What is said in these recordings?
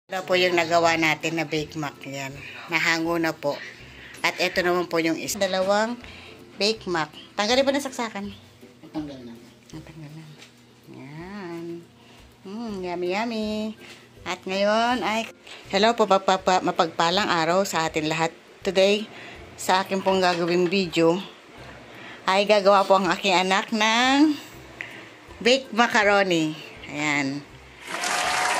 Ito po yung nagawa natin na Bake Mac. Yan. Nahango na po. At ito naman po yung dalawang Bake Mac. Tanggalin po na saksakan. Natanggal na. Natanggal na. Yan. Yummy, yummy. At ngayon ay hello po, mapagpalang araw sa atin lahat. Today, sa akin pong gagawing video, ay gagawa po ang aking anak ng baked macaroni. Ayan.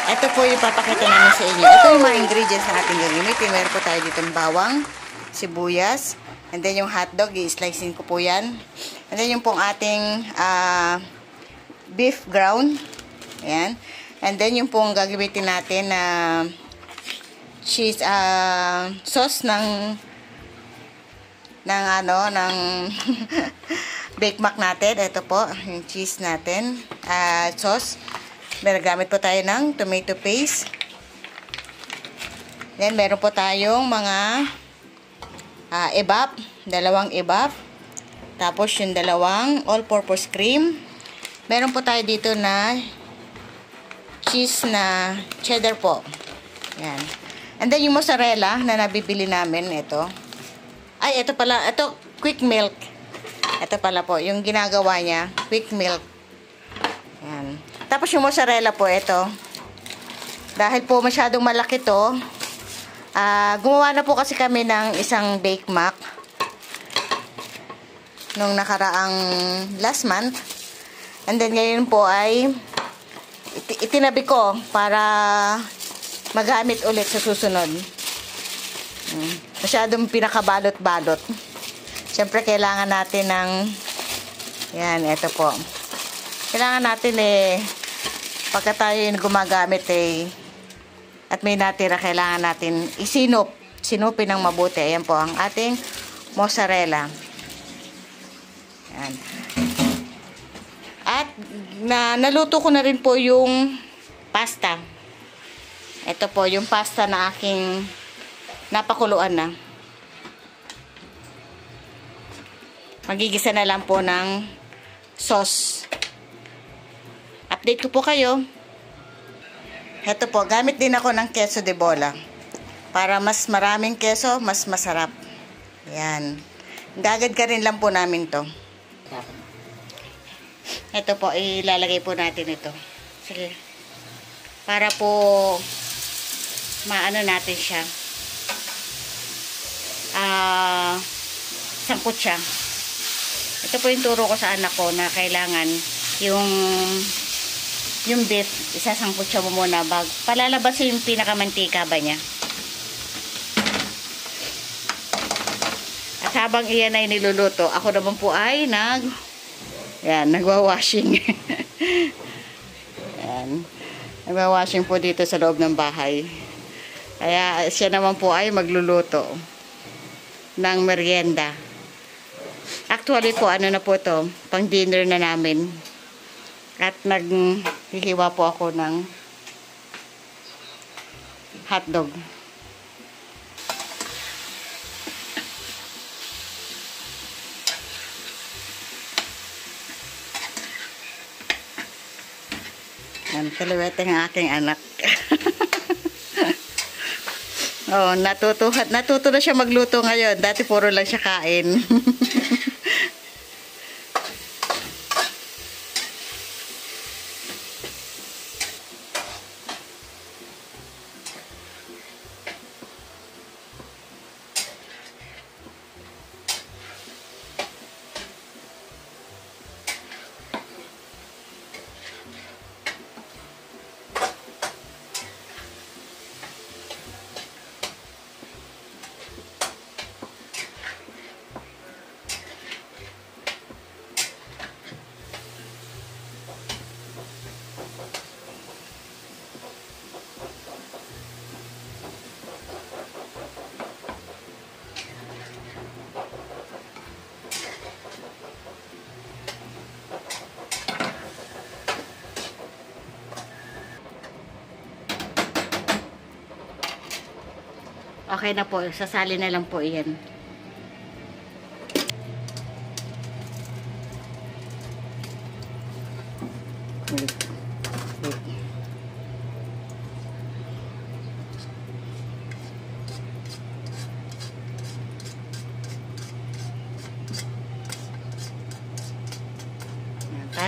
Ito po yung papakita namin sa inyo. Ito yung mga ingredients na ating gagamitin. Meron po tayo dito bawang, sibuyas, and then yung hotdog, i-slicing ko po yan. And then yung pong ating beef ground. Ayan. And then yung pong gagamitin natin na cheese, sauce ng Bake Mac natin. Ito po, yung cheese natin, sauce. Gamit po tayo ng tomato paste. Then, meron po tayong mga evap, dalawang evap. Tapos, yung dalawang all-purpose cream. Meron po tayo dito na cheese na cheddar po. Yan. And then, yung mozzarella na nabibili namin, ito. Ay, ito pala, ito, quick milk. Ito pala po, yung ginagawa niya, quick milk. Yan. Tapos yung mozzarella po, ito. Dahil po masyadong malaki to, gumawa na po kasi kami ng isang Bake Mac nung nakaraang last month. And then ngayon po ay itinabi ko para magamit ulit sa susunod. Masyadong pinakabalot-balot. Siyempre kailangan natin ng yan, ito po. Kailangan natin pagka tayo yung gumagamit at may natira, kailangan natin sinupin ng mabuti. Ayan po ang ating mozzarella. Ayan. At naluto ko na rin po yung pasta. Ito po yung pasta na aking napakuluan na. Magigisa na lang po ng sauce. Update ko po kayo. Ito po, gamit din ako ng queso de bola. Para mas maraming queso, mas masarap. Yan. Gagad ka rin lang po namin to. Ito po, ilalagay po natin ito. Sige. Para po maano natin siya. Sangkot siya. Ito po yung turo ko sa anak ko na kailangan yung beef, isasangkot siya mo muna palalabas yung pinakamantika ba niya. At habang iyan ay niluluto, ako naman po ay nagwa-washing. Yan. Nagwa-washing po dito sa loob ng bahay. Kaya siya naman po ay magluluto ng merienda. Actually po, ano na po to, pang dinner na namin. At naghihiwa po ako ng hotdog. Yan, kaluwete ng aking anak. Oh, natuto na siya magluto ngayon. Dati puro lang siya kain. Okay na po, sasali na lang po iyan.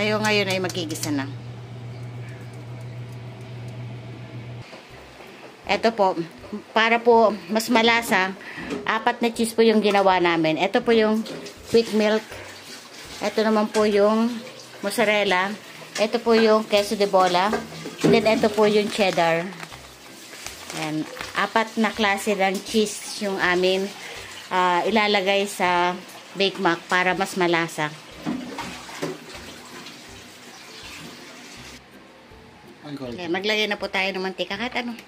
Tayo ngayon ay magigisa na. Ito po, para po mas malasa, 4 na cheese po yung ginawa namin. Ito po yung quick milk. Ito naman po yung mozzarella. Ito po yung queso de bola. And then ito po yung cheddar. Ayan, 4 na klase ng cheese yung amin ilalagay sa Bake Mac para mas malasa. Okay, maglagay na po tayo ng mantika kahit ano.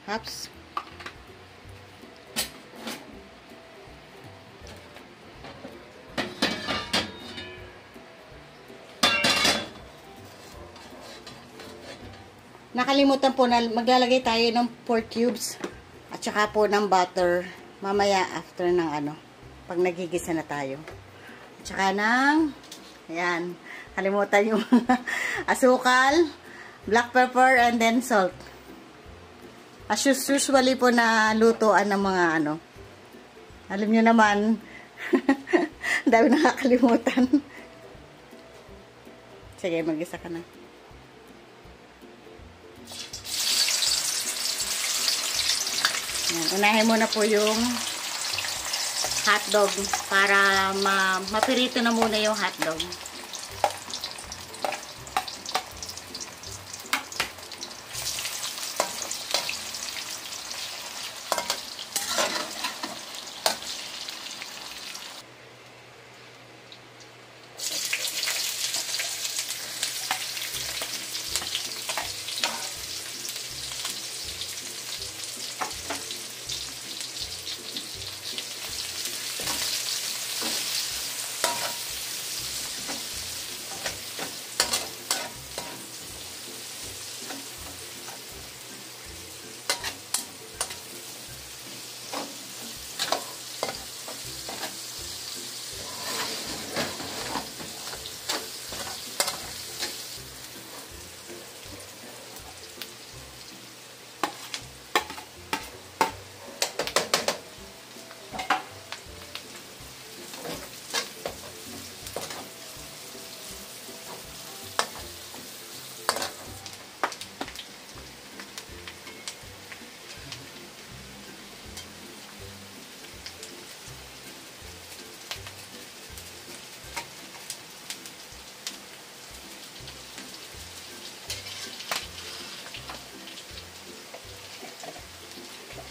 Hops. Nakalimutan po na maglalagay tayo ng pork cubes at saka po ng butter mamaya after ng pag nagigisa na tayo. At saka ng ayan, kalimutan yung asukal, black pepper, and then salt. As usually po na lutoan ng mga alam nyo naman, dami nakakalimutan. Sige, mag-isa ka na. Yan, unahin mo na po yung hotdog para mapirito na muna yung hotdog.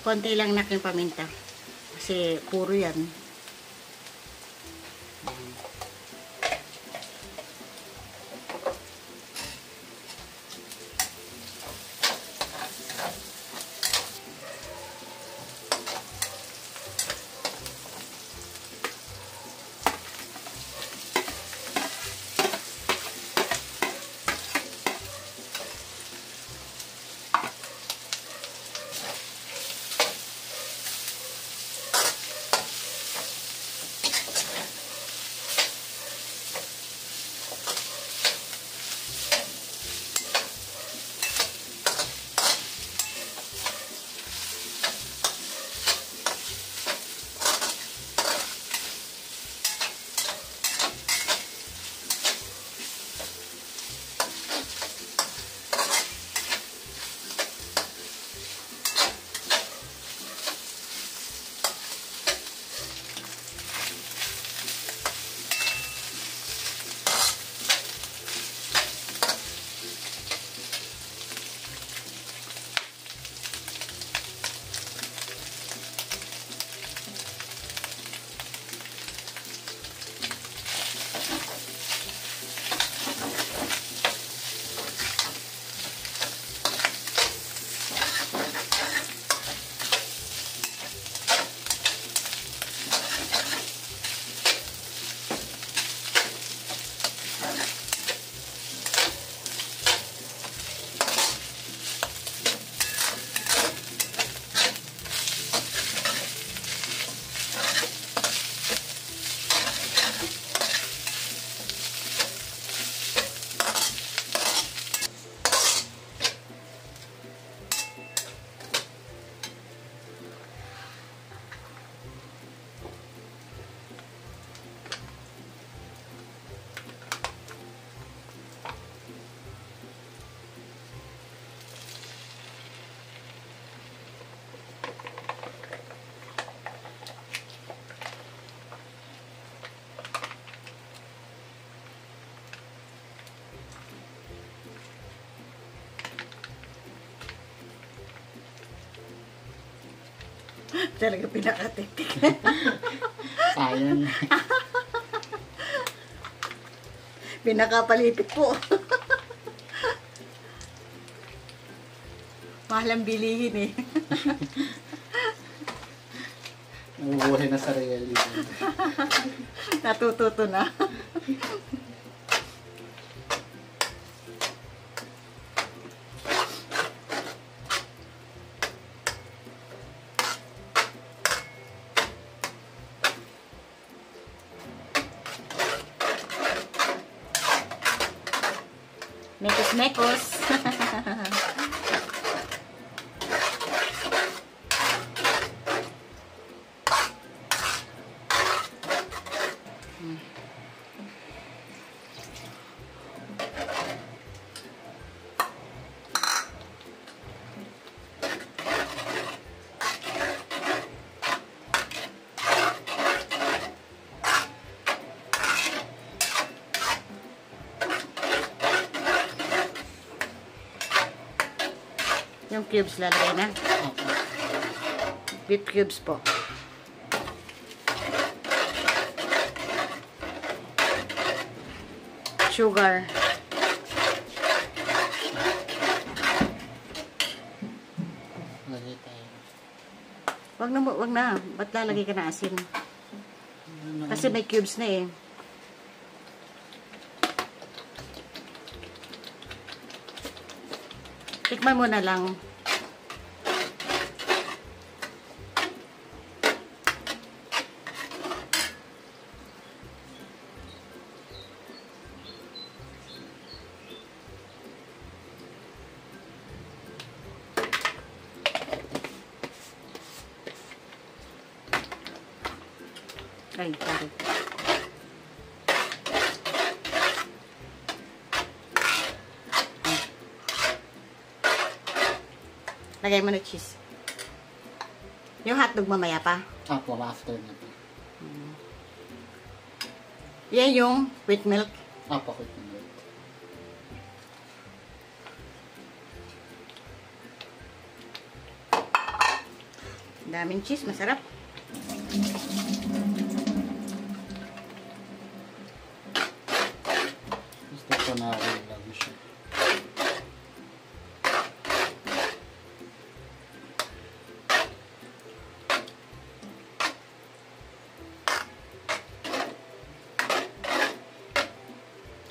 Konti lang na yung paminta. Kasi puro yan. Talaga pinakatiktik. Sayang. Pinakapalipit po. Mahal ang bilihin eh. Nabubuhay na sa reality. Natututo na. Mekos-mekos. Yung cubes lalagay na. Beef cubes po. Sugar. Lagay tayo. Wag na. Ba't lalagay ka na asin? Kasi may cubes na eh. Tikman mo na lang. Ay, sorry. Lagay mo na cheese. Yung hotdog mamaya pa. Opo, after na po. Yan yung wheat milk. Opo, quick na. Daming cheese, masarap. Gusto ko na lagi siya.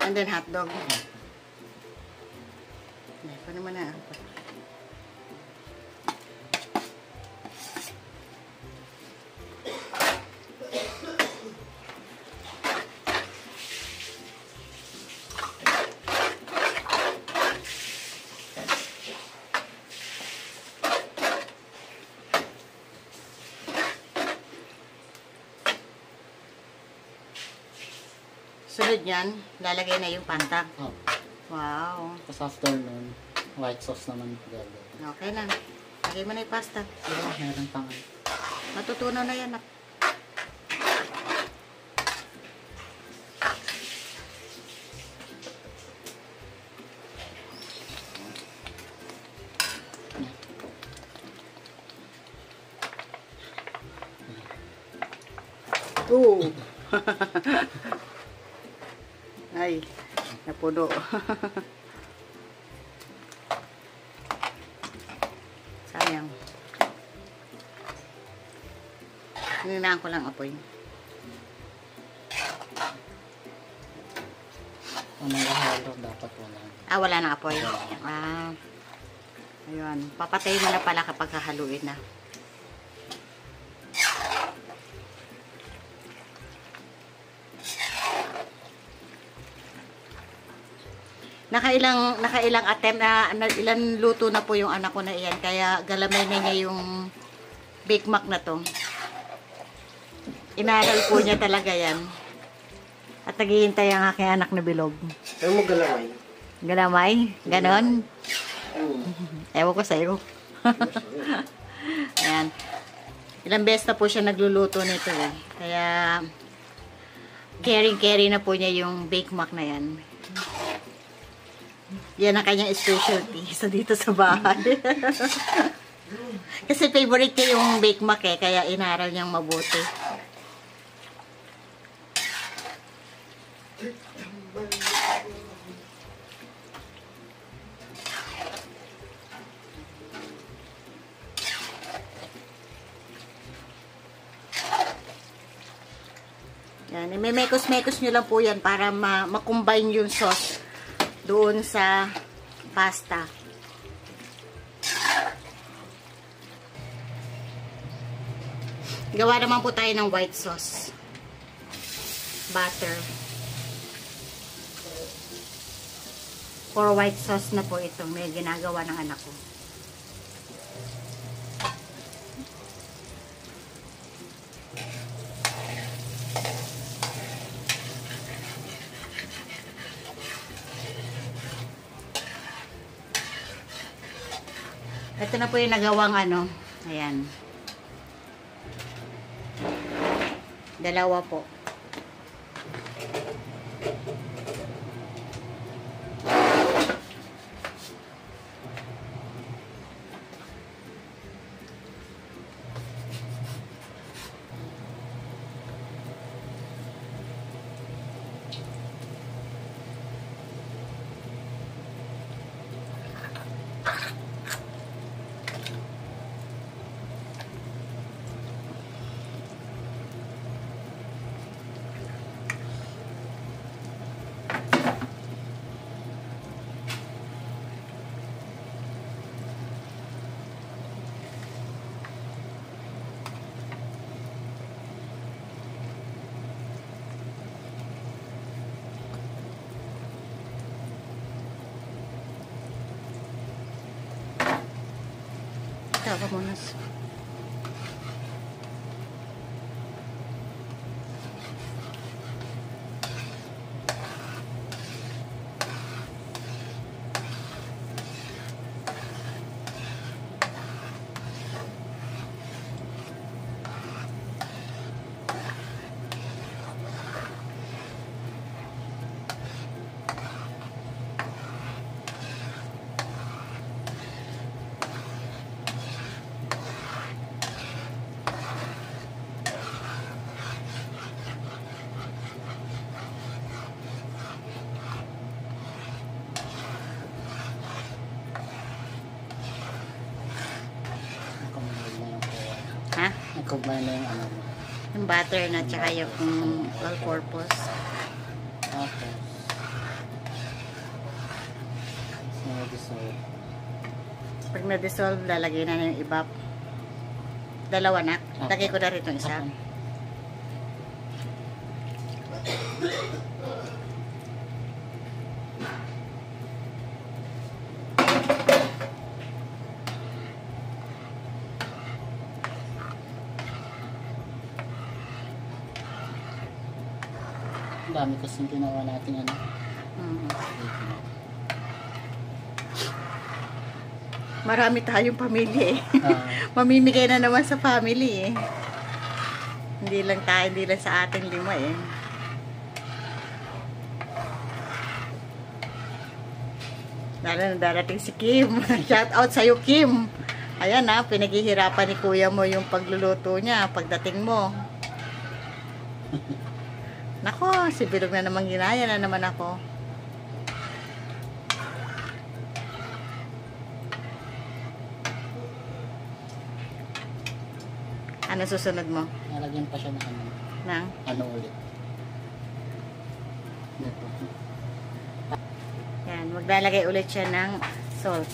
And then hotdog. Ito naman na. Sunod yan, lalagay na yung panta. Oh. Wow. Tapos after nun, white sauce naman gagawin. Okay na. Lagay mo na yung pasta. Pero meron pang Matutunaw na yan. Oo. Ay, napuno. Sayang. Hininaan ko lang apoy. nahalo dapat wala. Ah, wala na apoy. Ah. Ayun. Papatay mo na pala kapag hahaluin na. Nakailang attempt na ilan luto na po yung anak ko na iyan. Kaya galamay na niya yung Big Mac na to. Inaral po niya talaga yan. At naghihintay ang aking anak na bilog. Ayaw mo galamay? Galamay? Ganon? Ewan ko sa'yo. Ayan. Ilang beses na po siya nagluluto nito eh. Kaya caring na po niya yung Big Mac na yan. Yan ang kanyang specialty sa dito sa bahay. Kasi favorite niya yung Bake Mac eh, kaya inaral niyang mabuti. Yan, mekos-mekos nyo lang po yan para ma-combine yung sauce doon sa pasta. Gawa naman po tayo ng white sauce. Butter. For white sauce na po ito. May ginagawa ng anak ko. Ito na po yung nagawang ano. Ayan. Dalawa po. Vámonos. Ha? Nag-combine na yung ano. Yung butter na tsaka yung all-purpose. Okay. Na-dissolve. Pag na-dissolve, lalagay na yung iba. Dalawa na. Lagay ko na rin itong isa. Dami kasing ginawa natin ano. Marami tayong pamilya eh. Mamimigay na naman sa family eh. Hindi lang tayo, hindi lang sa ating 5 eh. Lalo na darating si Kim. Shout out sa'yo, Kim. Ayan na, pinaghihirapan ni kuya mo yung pagluluto niya pagdating mo. Nako, si Bilog na naman ginaya na naman ako. Ano susunod mo? Nalagyan pa siya ng ano. Nang? Ano ulit? Dito. Yan, maglalagay ulit siya ng salt.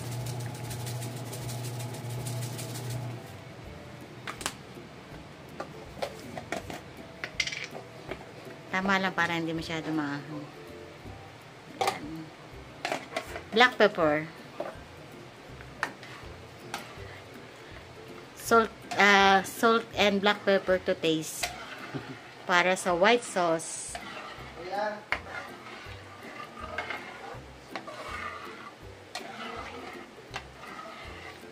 Tama lang para hindi masyado maahon. Black pepper. Salt and black pepper to taste. Para sa white sauce.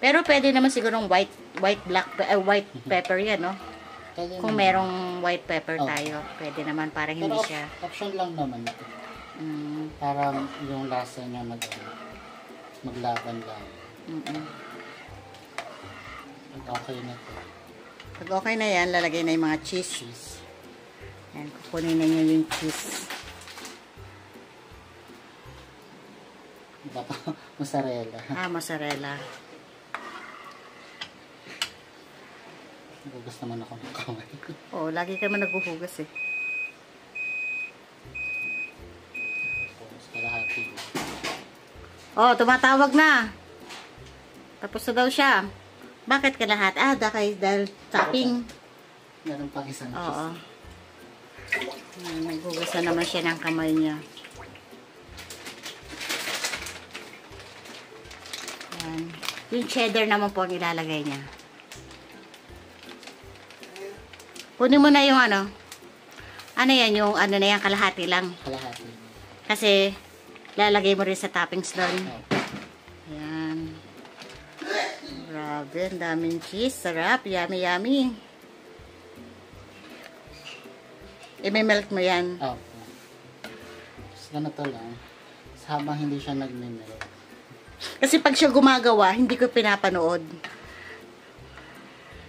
Pero pwede naman sigurong white pepper yan, no? Kung merong white pepper tayo, pwede naman para hindi pero siya. option lang naman ito. Para yung lasa niya maglaban lang. Pag okay na to. Pag okay na yan, lalagay na yung mga cheese. Yan, kukunin na niyo yung cheese. Baka mozzarella. Mozzarella. Nagugas naman ako ng kamay. Oo, lagi ka naman naghuhugas eh. Tapos kalahati. Oh, tumatawag na. Tapos na daw siya. Bakit ka lahat? Dahil topping. Meron pang isang Oo. cheese. Naghugas na naman siya ng kamay niya. Yan. Yung cheddar naman po ang ilalagay niya. Kunin mo na yung ano. Ano yan? Yung ano na yan, kalahati lang. Kalahati. Kasi lalagay mo rin sa toppings doon. Yan. Grabe, ang daming cheese. Sarap. Yummy, yummy. I-melt mo yan. Opo. Tapos ganito lang. Habang hindi siya nag-melt. Kasi pag siya gumagawa, hindi ko pinapanood.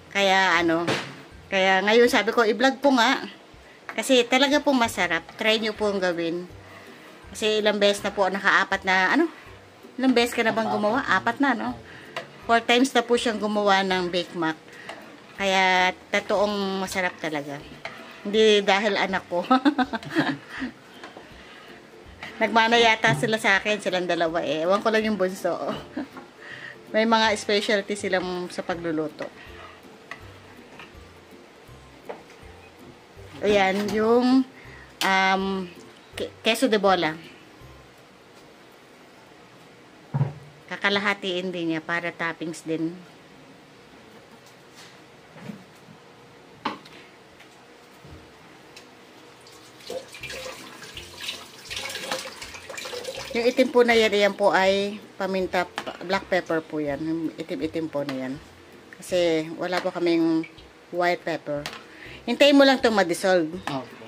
Kaya kaya ngayon sabi ko, i-vlog po nga. Kasi talaga pong masarap. Try nyo pong gawin. Kasi ilang beses na po, nakaapat na, ilang beses ka na bang gumawa? 4 na, no? 4 times na po siyang gumawa ng Bake Mac. Kaya, totoong masarap talaga. Hindi dahil anak ko. Nagmana yata sila sa akin, silang dalawa eh. Ewan ko lang yung bunso. May mga specialty silang sa pagluluto. Ayan, yung queso de bola. Kakalahatiin din niya para toppings din. Yung itim po na yan po ay paminta, black pepper po yan. Yung itim-itim po na yan. Kasi wala po kaming white pepper. Hintayin mo lang itong ma-dissolve. Opo.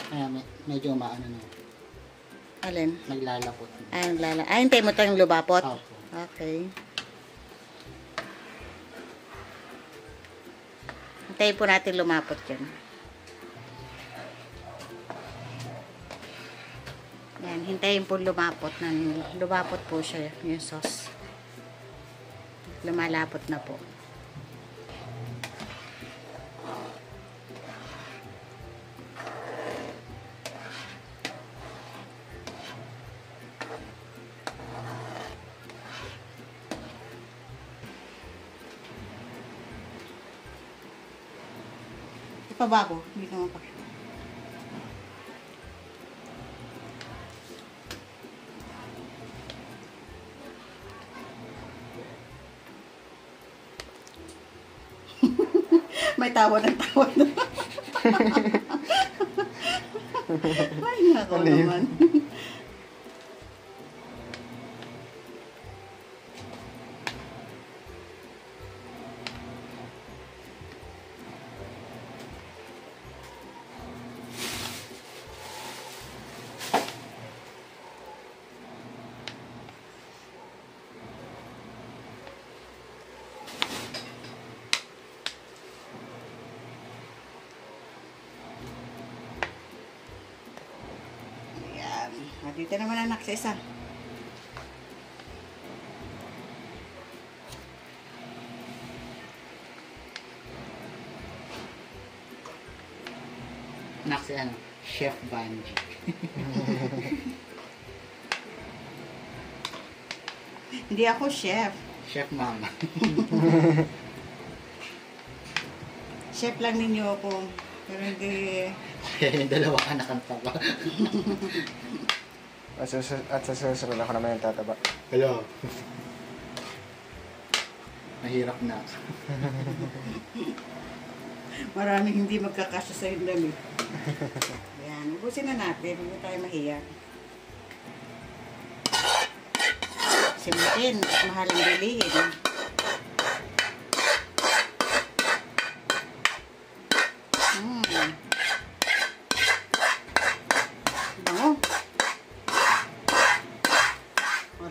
Kaya medyo maano na. Alin? Naglalapot. Hintayin mo itong lubapot? Opo. Okay. Hintayin po natin lumapot yan. Yan, hintayin po lumapot. Lumapot po siya, yung sauce. Lumalapot na po. Ipabago, hindi ka mapakita. May tawa ng tawa na. Ay, nako naman. Dito naman anak sa isa. Anak si Chef Banji. Hindi ako chef. Chef Mama. Chef lang ninyo ako. Pero hindi... Kaya yung dalawa anak ang taba. At sa susunod ako naman yung tataba. Hello. Mahirap na. Maraming hindi magkakasya sa yung damit. Ayan, ubusin na natin. Hindi tayo mahiya. Simutin at mahal ang bilihin. Bango.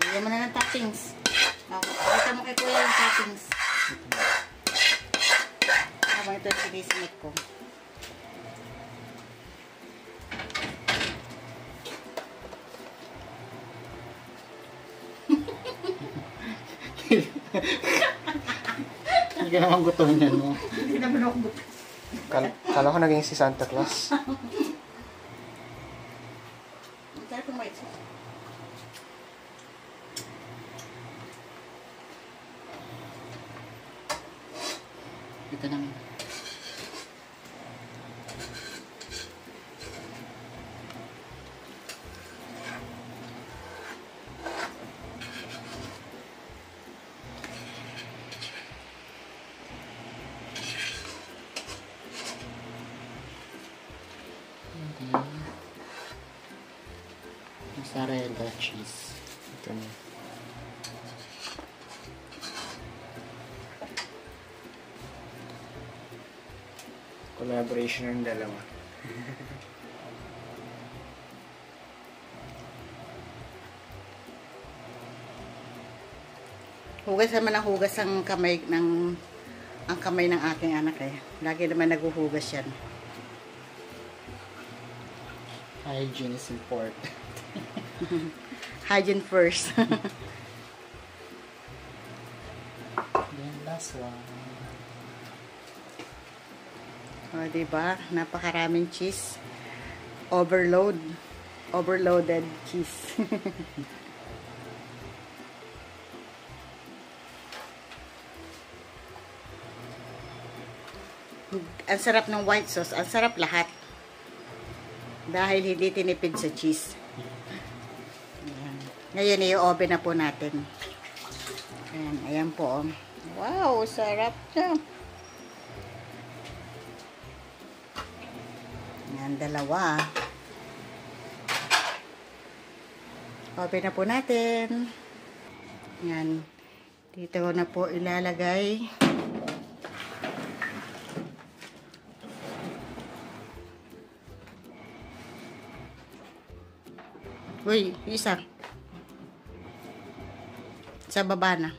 Lagyan mo na ng toppings. Pakita mo kay kuya yung toppings. Habang ito sinismit ko. Hindi ka naman gutom yan mo. Hindi naman ako gutom. Kala ko naging si Santa Claus. Tara kung may sauce. Ito naman. Mozzarella cheese. Ito na. Collaboration ng dalawa. Hugas naman ang hugas ang kamay ng aking anak eh. Lagi naman naghuhugas yan. Hygiene is important. Hygiene first. Then last one. O, diba? Napakaraming cheese. Overload. Overloaded cheese. Ang sarap ng white sauce. Ang sarap lahat. Dahil hindi tinipid sa cheese. Ayan. Ngayon, i-oven na po natin. Ayan, ayan po. Wow, sarap na. Ayan, dalawa. Open na po natin. Ayan. Dito ko na po ilalagay. Uy, isa. Sa baba na.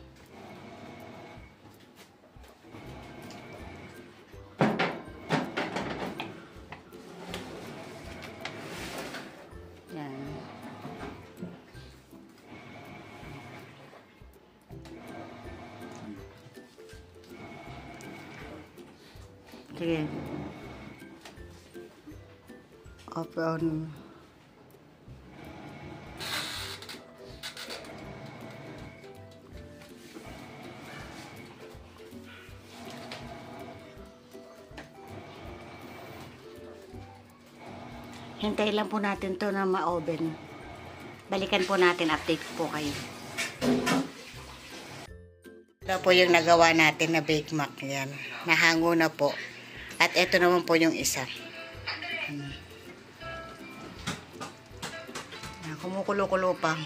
Yan. Sige. Open. Hintayin lang po natin to na ma-oven. Balikan po natin, update po kayo. Ito po yung nagawa natin na Bake Mac. Yan. Nahango na po. At ito naman po yung isa. Kumukulo-kulo pa.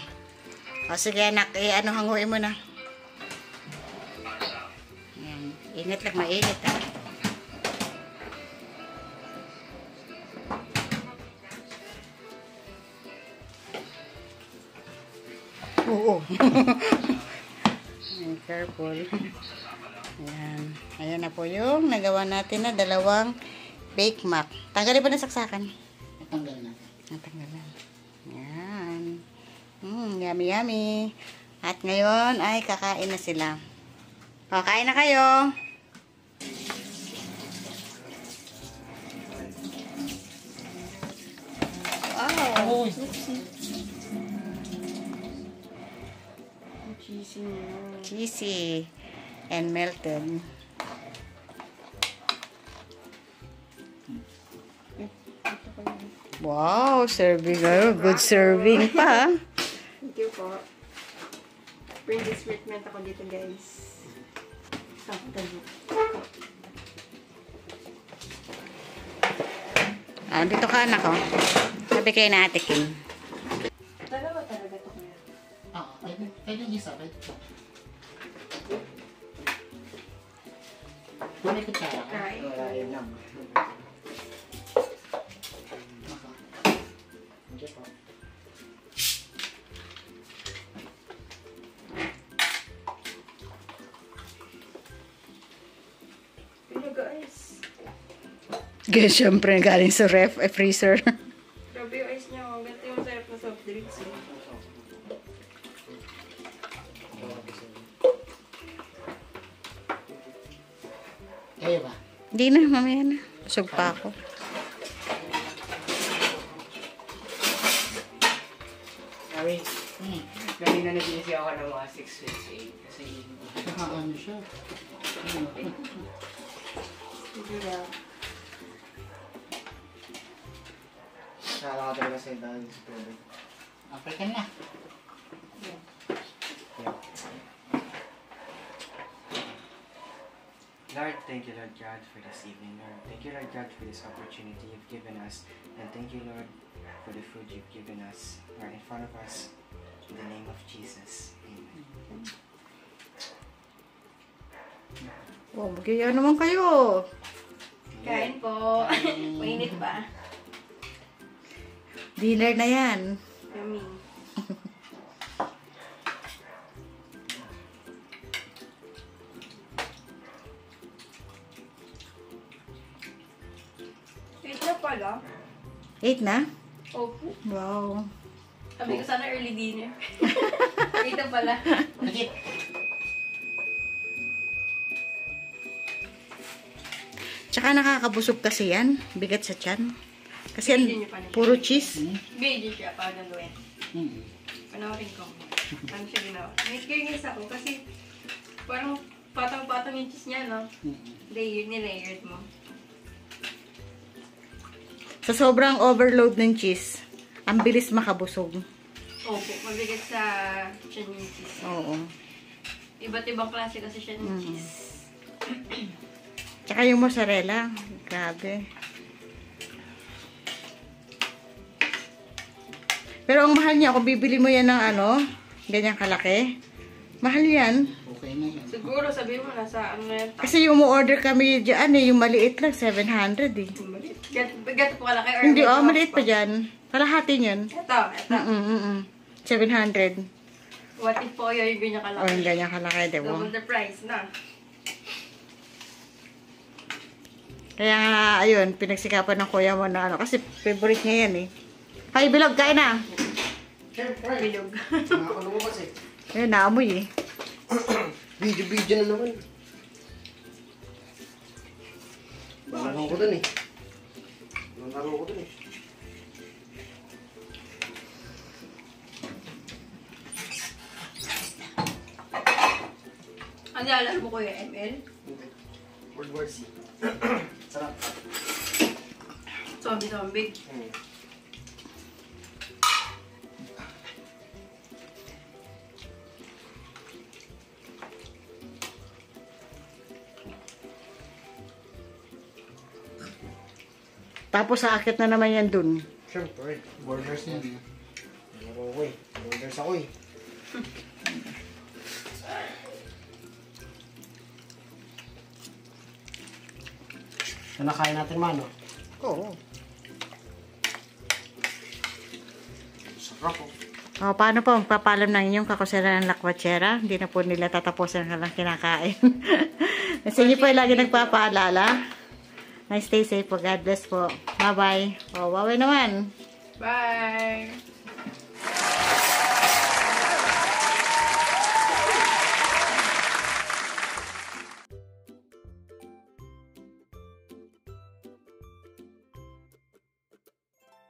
O sige anak, hanguin mo na. Yan. Ingat lang, mainit ah. Oo. Careful. Ayan. Ayan na po yung nagawa natin na dalawang Bake Mac. Tanggalin pa na saksakan. Natanggal natin. Natanggalan. Ayan. Yummy, yummy. At ngayon ay kakain na sila. O, kain na kayo. Wow. Uy! Cheesy and melted. Wow, serving. Good serving pa. Thank you po. Bring this treatment ako dito, guys. Dito ka anak ko. Sabi kayo na Ate Kim. Dalawa talaga ito kuya. Pwede yung isa. Kung may kutsara ka. Right. Wala yun lang. Thank you po. Kaya syempre galing sa ref, freezer. Grabe yung ice niya. Ang ganda yung sarap na soft drinks. Eh. Kaya ba? Hindi na, mamaya na. Busog pa ako. Mami, kanina nag-iisi ako ng mga 6:58 kasi Ano siya? Sige na. nakala ko talaga sa dahil sa tubig. Okay ka na. Lord, thank you, Lord God, for this evening, Lord. Thank you, Lord God, for this opportunity you've given us. And thank you, Lord, for the food you've given us, right in front of us. In the name of Jesus. Amen. Oh, magkaya naman kayo. Kain po. Mainit pa. Dinner na yan. Yummy. Wait na pala. 8 na? Opo. Wow. Sabi ko sana early dinner. Wait na pala. Legit. Tsaka nakakabusog kasi yan. Bigat sa tiyan. Kasi yan, Hindi niyo pa na- puro cheese. Video siya pa naluin. Mm. Panoorin ko. Ano siya ginawa? May curious ako kasi parang patang-patang yung cheese niya, no? Nilayered mo. Sa sobrang overload ng cheese, ang bilis makabusog. Opo, mabigat sa siya yung cheese. Oo. Iba't ibang klase kasi siya ng Mm. cheese. Tsaka yung mozzarella. Grabe. Pero ang mahal niya, kung bibili mo yan ng ano, ganyang kalaki, mahal yan. Okay na yan. Siguro, sabi mo, nasa ano na yan. Kasi yung umorder kami dyan, yung maliit lang, 700 eh. Gato po kalaki or Hindi, medyo maliit half pa dyan. Kalahati niyan. Ito. 700. What if po yung ganyan O, kalaki? yung ganyang kalaki, diba? Double the price na. Kaya nga, ayun, pinagsikapan ng kuya mo na ano, kasi favorite niya yan eh. Hay, bilog, kain na. Bilog. Nakakalo mo kasi. Ayun, naamoy eh. Video na naman. Nalaro ko dun eh. Ano alam mo ko yung ML? World War C. Sarap. Zombie. Tapos aakit na naman yan dun. Siyempre. Borders yan. Nalaro ko eh. Borders ako eh. Nakain natin mano. Oo. Sarap oh. O, paano po magpapalam ng inyong kakusera ng lakwatsera? Hindi na po nila tatapusan ka lang kinakain. Kasi inyo po yung lagi nagpapaalala. Stay safe po. God bless po. Bye-bye. O, bye-bye naman. Bye!